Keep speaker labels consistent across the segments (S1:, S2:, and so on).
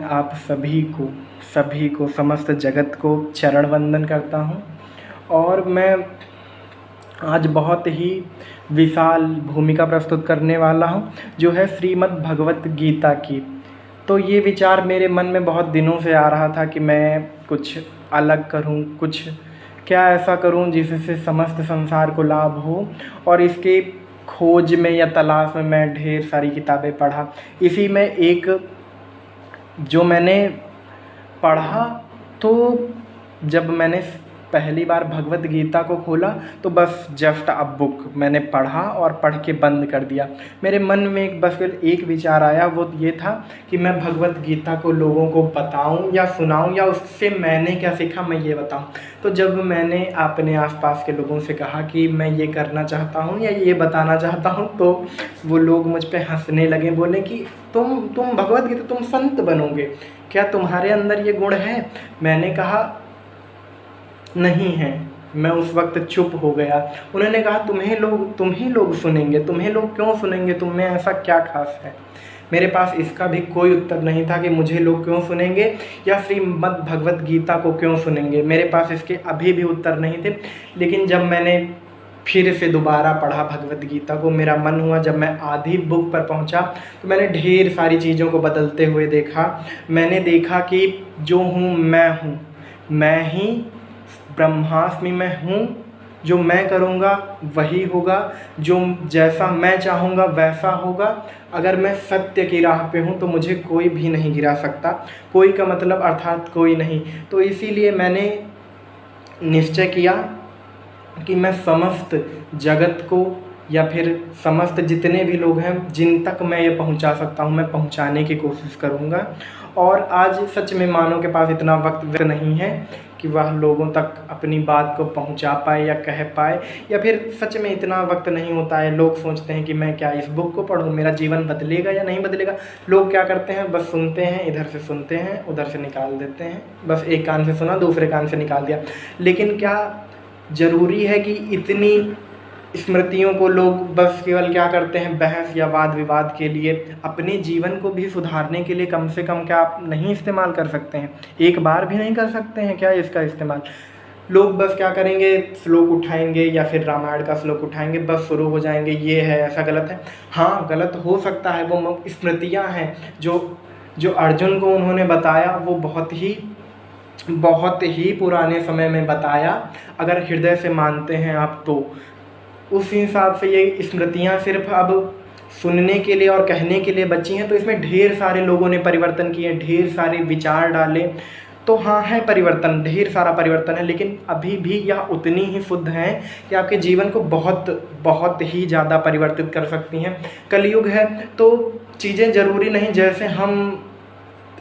S1: आप सभी को समस्त जगत को चरण वंदन करता हूँ। और मैं आज बहुत ही विशाल भूमिका प्रस्तुत करने वाला हूँ, जो है श्रीमद् भगवत गीता की। तो ये विचार मेरे मन में बहुत दिनों से आ रहा था कि मैं कुछ अलग करूँ, कुछ क्या ऐसा करूँ जिससे समस्त संसार को लाभ हो। और इसके खोज में या तलाश में मैं ढेर सारी किताबें पढ़ा। इसी में एक जो मैंने पढ़ा, तो जब मैंने पहली बार भगवत गीता को खोला तो बस जस्ट अ बुक मैंने पढ़ा और पढ़ के बंद कर दिया। मेरे मन में बस एक विचार आया, वो ये था कि मैं भगवत गीता को लोगों को बताऊं या सुनाऊं, या उससे मैंने क्या सीखा मैं ये बताऊं। तो जब मैंने अपने आसपास के लोगों से कहा कि मैं ये करना चाहता हूं या ये बताना चाहता हूं, तो वो लोग मुझ पे हंसने लगे। बोले कि तुम भगवत गीता, तुम संत बनोगे क्या, तुम्हारे अंदर ये गुण है? मैंने कहा नहीं है। मैं उस वक्त चुप हो गया। उन्होंने कहा तुम ही लोग सुनेंगे, तुम्हें लोग क्यों सुनेंगे, तुम में ऐसा क्या खास है? मेरे पास इसका भी कोई उत्तर नहीं था कि मुझे लोग क्यों सुनेंगे या श्रीमद् भगवत गीता को क्यों सुनेंगे। मेरे पास इसके अभी भी उत्तर नहीं थे। लेकिन जब मैंने फिर से दोबारा पढ़ा भगवत गीता को, मेरा मन हुआ, जब मैं आधी बुक पर पहुंचा तो मैंने ढेर सारी चीज़ों को बदलते हुए देखा। मैंने देखा कि जो हूँ, मैं ही ब्रह्मास्मि में हूँ। जो मैं करूँगा वही होगा, जो जैसा मैं चाहूँगा वैसा होगा। अगर मैं सत्य की राह पे हूँ तो मुझे कोई भी नहीं गिरा सकता। कोई का मतलब अर्थात कोई नहीं। तो इसीलिए मैंने निश्चय किया कि मैं समस्त जगत को या फिर समस्त जितने भी लोग हैं जिन तक मैं ये पहुंचा सकता हूं, मैं पहुंचाने की कोशिश करूंगा। और आज सच में मानव के पास इतना वक्त नहीं है कि वह लोगों तक अपनी बात को पहुंचा पाए या कह पाए, या फिर सच में इतना वक्त नहीं होता है। लोग सोचते हैं कि मैं क्या इस बुक को पढूं, मेरा जीवन बदलेगा या नहीं बदलेगा। लोग क्या करते हैं, बस सुनते हैं, इधर से सुनते हैं उधर से निकाल देते हैं। बस एक कान से सुना दूसरे कान से निकाल दिया। लेकिन क्या ज़रूरी है कि इतनी स्मृतियों को लोग बस केवल क्या करते हैं, बहस या वाद विवाद के लिए? अपने जीवन को भी सुधारने के लिए कम से कम क्या आप नहीं इस्तेमाल कर सकते हैं? एक बार भी नहीं कर सकते हैं क्या इसका इस्तेमाल? लोग बस क्या करेंगे, श्लोक उठाएंगे या फिर रामायण का श्लोक उठाएंगे, बस शुरू हो जाएंगे, ये है ऐसा गलत है। हाँ, गलत हो सकता है। वो स्मृतियाँ हैं जो अर्जुन को उन्होंने बताया, वो बहुत ही पुराने समय में बताया। अगर हृदय से मानते हैं आप तो उस हिसाब से ये स्मृतियाँ सिर्फ अब सुनने के लिए और कहने के लिए बची हैं। तो इसमें ढेर सारे लोगों ने परिवर्तन किए, ढेर सारे विचार डाले। तो हाँ, है परिवर्तन, ढेर सारा परिवर्तन है, लेकिन अभी भी यह उतनी ही शुद्ध हैं कि आपके जीवन को बहुत ही ज़्यादा परिवर्तित कर सकती हैं। कलयुग है तो चीज़ें ज़रूरी नहीं जैसे हम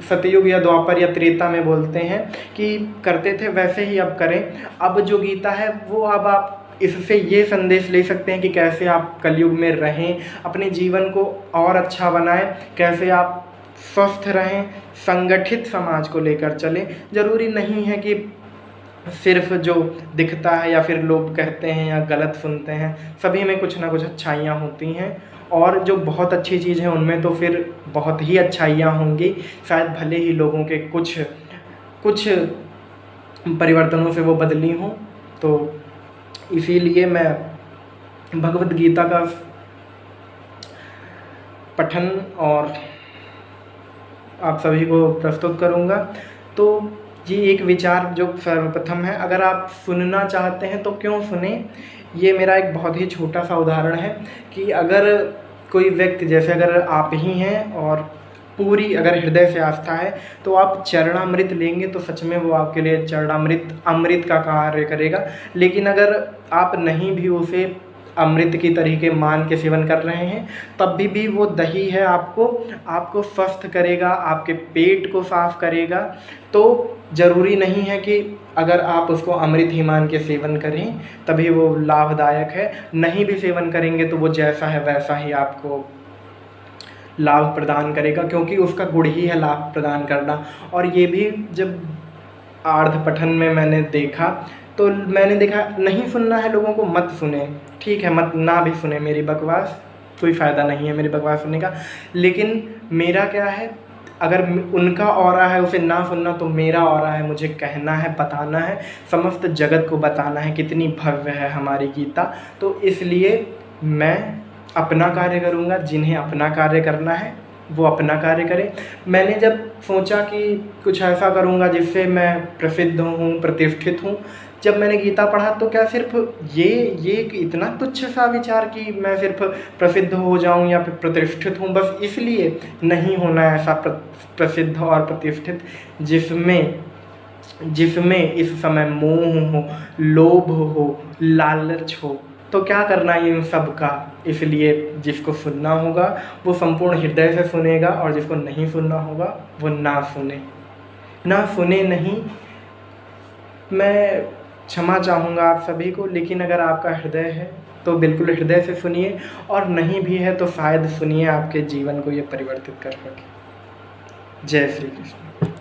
S1: सतयुग या द्वापर या त्रेता में बोलते हैं कि करते थे, वैसे ही अब करें। अब जो गीता है वो अब आप इससे ये संदेश ले सकते हैं कि कैसे आप कलयुग में रहें, अपने जीवन को और अच्छा बनाएं, कैसे आप स्वस्थ रहें, संगठित समाज को लेकर चलें। ज़रूरी नहीं है कि सिर्फ जो दिखता है या फिर लोग कहते हैं या गलत सुनते हैं, सभी में कुछ ना कुछ अच्छाइयाँ होती हैं। और जो बहुत अच्छी चीज़ है उनमें तो फिर बहुत ही अच्छाइयाँ होंगी। शायद भले ही लोगों के कुछ परिवर्तनों से वो बदली हों। तो इसीलिए मैं भगवत गीता का पठन और आप सभी को प्रस्तुत करूंगा। तो ये एक विचार जो सर्वप्रथम है, अगर आप सुनना चाहते हैं तो क्यों सुने। ये मेरा एक बहुत ही छोटा सा उदाहरण है कि अगर कोई व्यक्ति, जैसे अगर आप ही हैं और पूरी अगर हृदय से आस्था है, तो आप चरणामृत लेंगे तो सच में वो आपके लिए चरणामृत अमृत का कार्य करेगा। लेकिन अगर आप नहीं भी उसे अमृत की तरीके मान के सेवन कर रहे हैं, तब भी वो दही है, आपको स्वस्थ करेगा, आपके पेट को साफ करेगा। तो ज़रूरी नहीं है कि अगर आप उसको अमृत ही मान के सेवन करें तभी वो लाभदायक है। नहीं भी सेवन करेंगे तो वो जैसा है वैसा ही आपको लाभ प्रदान करेगा, क्योंकि उसका गुण ही है लाभ प्रदान करना। और ये भी जब आर्ध पठन में मैंने देखा तो मैंने देखा नहीं सुनना है लोगों को, मत सुने, ठीक है, मत ना भी सुने मेरी बकवास, कोई फ़ायदा नहीं है मेरी बकवास सुनने का। लेकिन मेरा क्या है, अगर उनका ऑरा है उसे ना सुनना तो मेरा ऑरा है, मुझे कहना है, बताना है, समस्त जगत को बताना है कितनी भव्य है हमारी गीता। तो इसलिए मैं अपना कार्य करूँगा, जिन्हें अपना कार्य करना है वो अपना कार्य करें। मैंने जब सोचा कि कुछ ऐसा करूँगा जिससे मैं प्रसिद्ध हूँ, प्रतिष्ठित हूँ, जब मैंने गीता पढ़ा तो क्या सिर्फ ये इतना तुच्छ सा विचार कि मैं सिर्फ प्रसिद्ध हो जाऊं या फिर प्रतिष्ठित हूं, बस इसलिए नहीं होना ऐसा प्रसिद्ध और प्रतिष्ठित जिसमें इस समय मोह हो, लोभ हो, लालच हो। तो क्या करना है इन सब का? इसलिए जिसको सुनना होगा वो संपूर्ण हृदय से सुनेगा, और जिसको नहीं सुनना होगा वो ना सुने नहीं। मैं क्षमा चाहूँगा आप सभी को, लेकिन अगर आपका हृदय है तो बिल्कुल हृदय से सुनिए, और नहीं भी है तो शायद सुनिए, आपके जीवन को ये परिवर्तित कर सके। जय श्री कृष्ण।